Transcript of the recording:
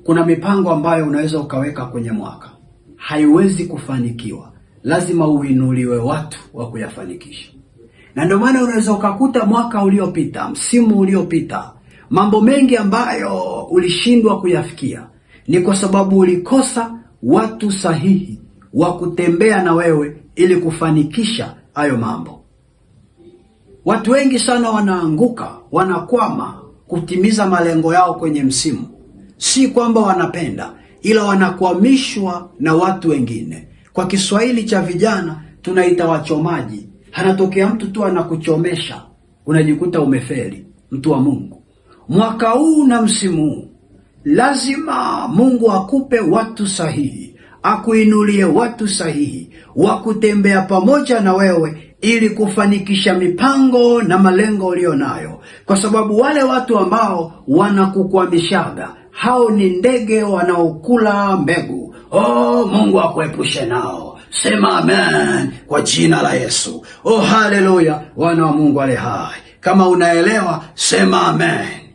Kuna mipango ambayo unaweza ukaweka kwenye mwaka, haiwezi kufanikiwa. Lazima uinuliwe watu wa kuyafanikisha. Na ndio maana unaweza ukakuta mwaka uliopita, msimu uliopita, mambo mengi ambayo ulishindwa kuyafikia ni kwa sababu ulikosa watu sahihi wa kutembea na wewe ili kufanikisha hayo mambo. Watu wengi sana wanaanguka, wanakwama kutimiza malengo yao kwenye msimu. Si kwamba wanapenda, ila wanakwamishwa na watu wengine. Kwa Kiswahili cha vijana tunaita wachomaji. Anatokea mtu tu anakuchomesha, unajikuta umefeli. Mtu wa Mungu, mwaka huu na msimu huu lazima Mungu akupe watu sahihi, akuinulie watu sahihi wa kutembea pamoja na wewe ili kufanikisha mipango na malengo ulionayo. Kwa sababu wale watu ambao wanakukwamishaga, hao ni ndege wanaokula mbegu. Mungu akuepushe nao. Sema amen kwa jina la Yesu. Haleluya, wana wa Mungu ale hai. Kama unaelewa, sema amen.